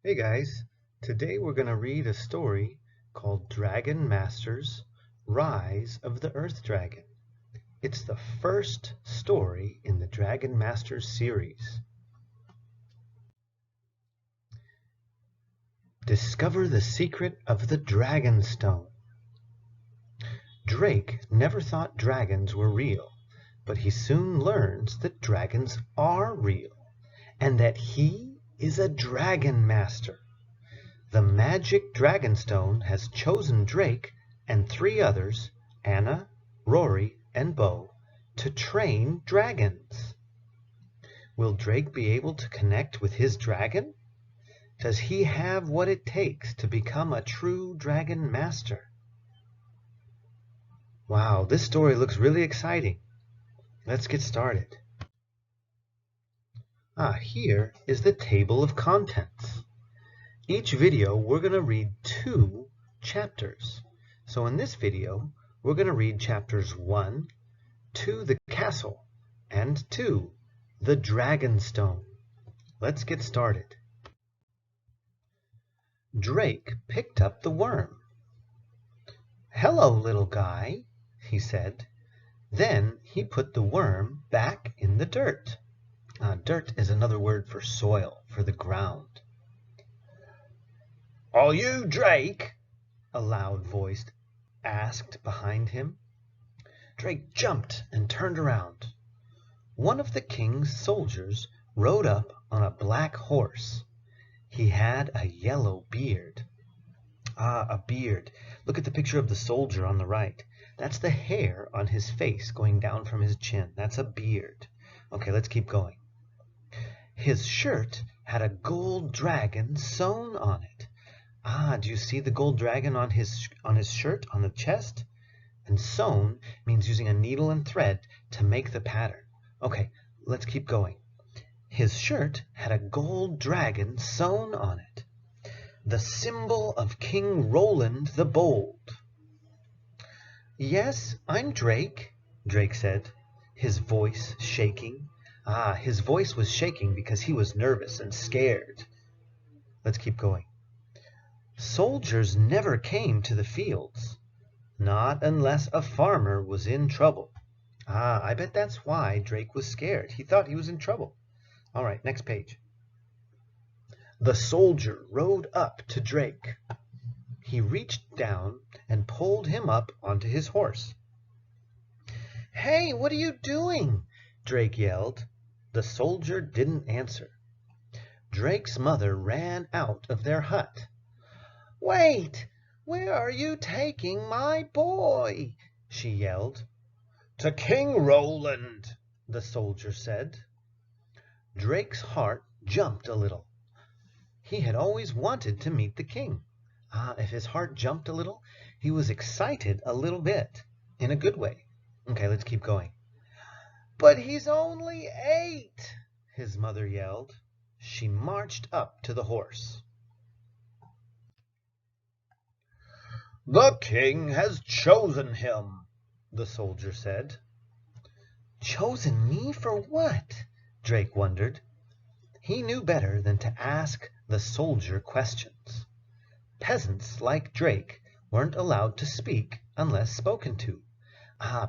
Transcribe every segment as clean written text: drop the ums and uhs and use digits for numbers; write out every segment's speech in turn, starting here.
Hey guys, today we're going to read a story called Dragon Masters Rise of the Earth Dragon. It's the first story in the Dragon Masters series. Discover the secret of the Dragon Stone. Drake never thought dragons were real, but he soon learns that dragons are real and that he is a Dragon Master. The magic Dragonstone has chosen Drake and 3 others, Anna, Rory, and Bo, to train dragons. Will Drake be able to connect with his dragon? Does he have what it takes to become a true Dragon Master? Wow, this story looks really exciting. Let's get started. Here is the table of contents. Each video, we're going to read 2 chapters. So in this video, we're going to read chapters 1, To the Castle, and 2, The Dragonstone. Let's get started. Drake picked up the worm. "Hello, little guy," he said. Then he put the worm back in the dirt. Dirt is another word for soil, for the ground. "Are you Drake?" a loud voice asked behind him. Drake jumped and turned around. One of the king's soldiers rode up on a black horse. He had a yellow beard. A beard. Look at the picture of the soldier on the right. That's the hair on his face going down from his chin. That's a beard. Okay, let's keep going. His shirt had a gold dragon sewn on it. Do you see the gold dragon on his shirt, on the chest? And sewn means using a needle and thread to make the pattern. Okay, let's keep going. His shirt had a gold dragon sewn on it, the symbol of King Roland the Bold. "Yes, I'm Drake," Drake said, his voice shaking. His voice was shaking because he was nervous and scared. Let's keep going. "Soldiers never came to the fields, not unless a farmer was in trouble." I bet that's why Drake was scared. He thought he was in trouble. All right, next page. The soldier rode up to Drake. He reached down and pulled him up onto his horse. "Hey, what are you doing?" Drake yelled. The soldier didn't answer. Drake's mother ran out of their hut. "Wait! Where are you taking my boy?" she yelled. "To King Roland," the soldier said. Drake's heart jumped a little. He had always wanted to meet the king. If his heart jumped a little, he was excited a little bit, in a good way. Okay, let's keep going. "But he's only 8, his mother yelled. She marched up to the horse. "The king has chosen him," the soldier said. Chosen me for what? Drake wondered. He knew better than to ask the soldier questions. Peasants like Drake weren't allowed to speak unless spoken to.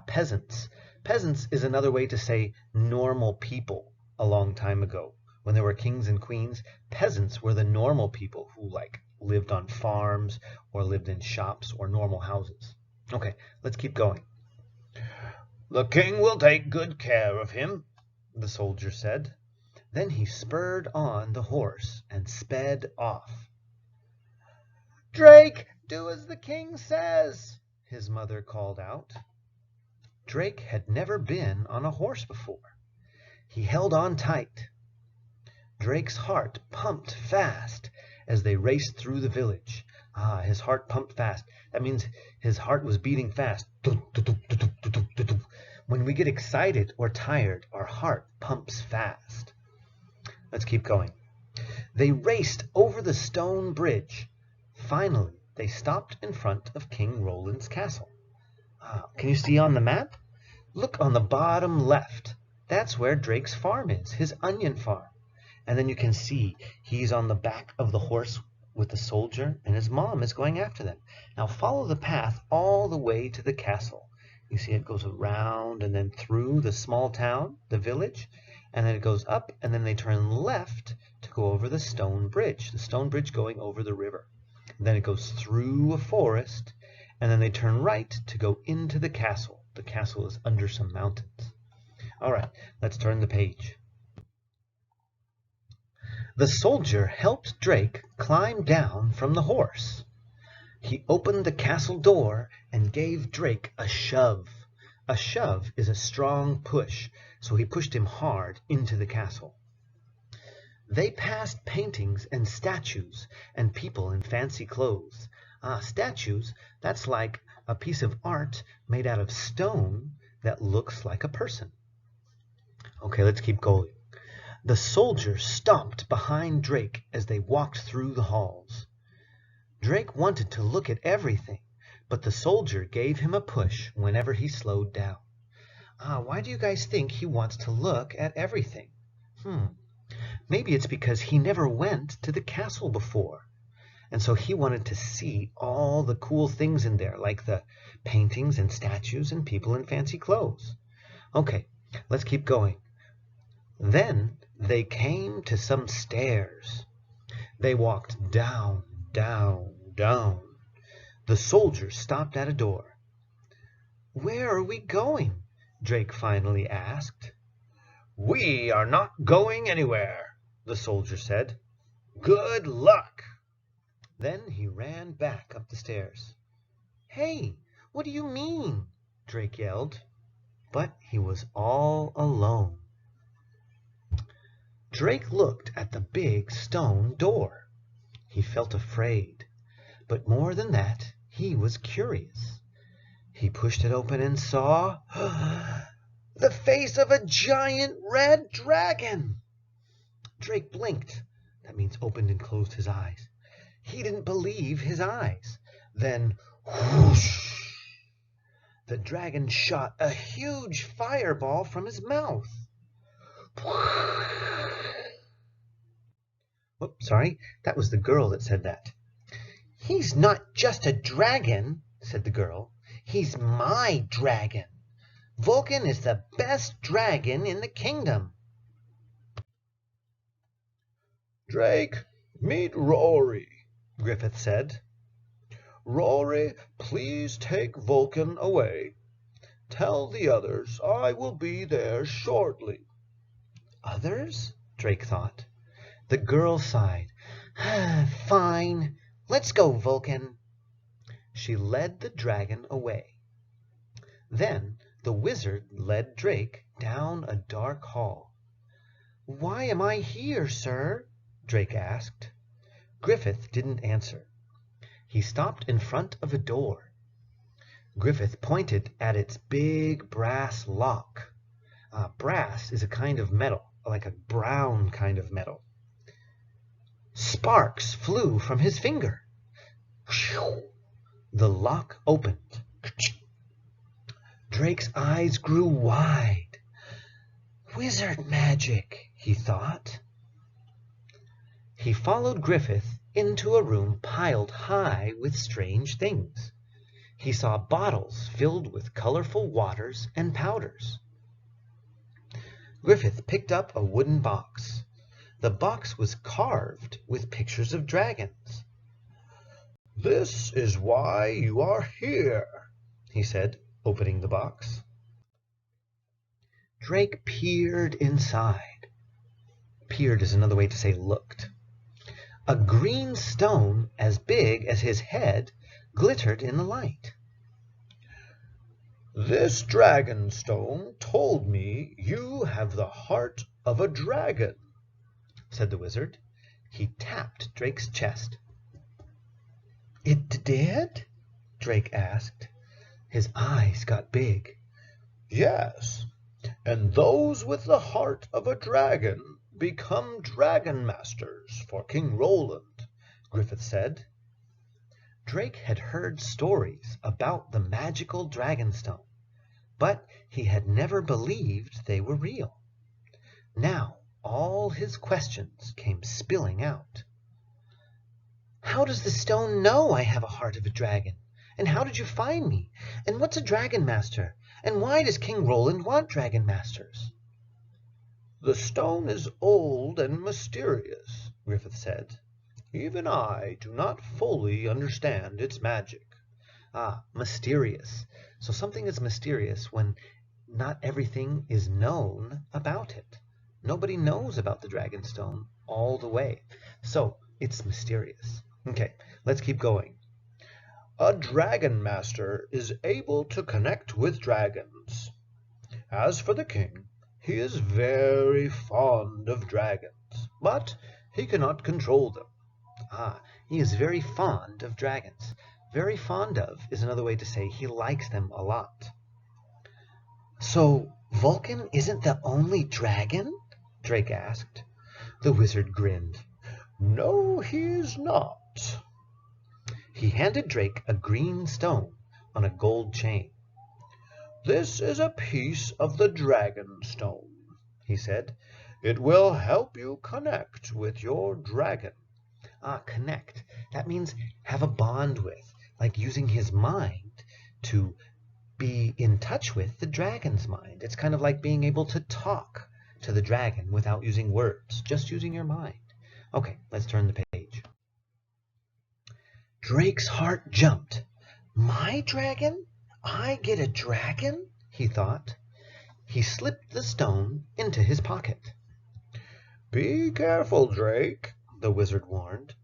Peasants. Peasants is another way to say normal people a long time ago. When there were kings and queens, peasants were the normal people who lived on farms or lived in shops or normal houses. Okay, let's keep going. "The king will take good care of him," the soldier said. Then he spurred on the horse and sped off. "Drake, do as the king says," his mother called out. Drake had never been on a horse before. He held on tight. Drake's heart pumped fast as they raced through the village. His heart pumped fast. That means his heart was beating fast. When we get excited or tired, our heart pumps fast. Let's keep going. They raced over the stone bridge. Finally, they stopped in front of King Roland's castle. Can you see on the map? Look on the bottom left. That's where Drake's farm is, his onion farm. And then you can see he's on the back of the horse with the soldier, and his mom is going after them. Now follow the path all the way to the castle. You see it goes around and then through the small town, the village, and then it goes up, and then they turn left to go over the stone bridge going over the river. And then it goes through a forest, and then they turn right to go into the castle. The castle is under some mountains. All right, let's turn the page. The soldier helped Drake climb down from the horse. He opened the castle door and gave Drake a shove. A shove is a strong push, so he pushed him hard into the castle. They passed paintings and statues and people in fancy clothes. Statues, that's like a piece of art made out of stone that looks like a person. Okay, let's keep going. The soldier stomped behind Drake as they walked through the halls. Drake wanted to look at everything, but the soldier gave him a push whenever he slowed down. Why do you guys think he wants to look at everything? Maybe it's because he never went to the castle before, and so he wanted to see all the cool things in there, like the paintings and statues and people in fancy clothes. Okay, let's keep going. Then they came to some stairs. They walked down, down, down. The soldier stopped at a door. "Where are we going?" Drake finally asked. "We are not going anywhere," the soldier said. "Good luck." Then he ran back up the stairs. "Hey, what do you mean?" Drake yelled. But he was all alone. Drake looked at the big stone door. He felt afraid, but more than that, he was curious. He pushed it open and saw the face of a giant red dragon. Drake blinked. That means opened and closed his eyes. He didn't believe his eyes. Then, whoosh! The dragon shot a huge fireball from his mouth. Oops, sorry, that was the girl that said that. "He's not just a dragon," said the girl. "He's my dragon. Vulcan is the best dragon in the kingdom." "Drake, meet Rory," Griffith said. "Rory, please take Vulcan away. Tell the others I will be there shortly." Others? Drake thought. The girl sighed. "Fine. Let's go, Vulcan." She led the dragon away. Then the wizard led Drake down a dark hall. "Why am I here, sir?" Drake asked. Griffith didn't answer. He stopped in front of a door. Griffith pointed at its big brass lock. Brass is a kind of metal, like a brown kind of metal. Sparks flew from his finger. The lock opened. Drake's eyes grew wide. "Wizard magic," he thought. He followed Griffith into a room piled high with strange things. He saw bottles filled with colorful waters and powders. Griffith picked up a wooden box. The box was carved with pictures of dragons. "This is why you are here," he said, opening the box. Drake peered inside. Peered is another way to say looked. A green stone as big as his head glittered in the light. "This dragon stone told me you have the heart of a dragon," said the wizard. He tapped Drake's chest. "It did?" Drake asked. His eyes got big. "Yes, and those with the heart of a dragon become dragon masters for King Roland," Griffith said. Drake had heard stories about the magical dragonstone, but he had never believed they were real. Now All his questions came spilling out. How does the stone know I have a heart of a dragon? And how did you find me? And what's a dragon master? And why does King Roland want dragon masters? The stone is old and mysterious, Griffith said. Even I do not fully understand its magic. Ah, mysterious. So something is mysterious when not everything is known about it. Nobody knows about the Dragonstone all the way. So it's mysterious. Okay, let's keep going. A dragon master is able to connect with dragons. As for the king, he is very fond of dragons, but he cannot control them. Ah, he is very fond of dragons. Very fond of is another way to say he likes them a lot. So Vulcan isn't the only dragon? Drake asked. The wizard grinned. No, he is not. He handed Drake a green stone on a gold chain. This is a piece of the dragon stone, he said. It will help you connect with your dragon. Ah, connect. That means have a bond with, like using his mind to be in touch with the dragon's mind. It's kind of like being able to talk to the dragon without using words, just using your mind. Okay, let's turn the page. Drake's heart jumped. My dragon? I get a dragon? He thought. He slipped the stone into his pocket. Be careful, Drake, the wizard warned.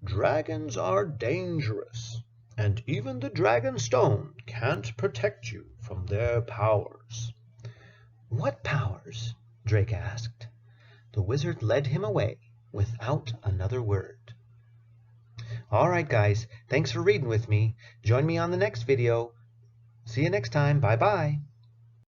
Dragons are dangerous, and even the dragon stone can't protect you from their powers. What powers? Drake asked. The wizard led him away without another word. All right, guys, thanks for reading with me. Join me on the next video. See you next time. Bye-bye.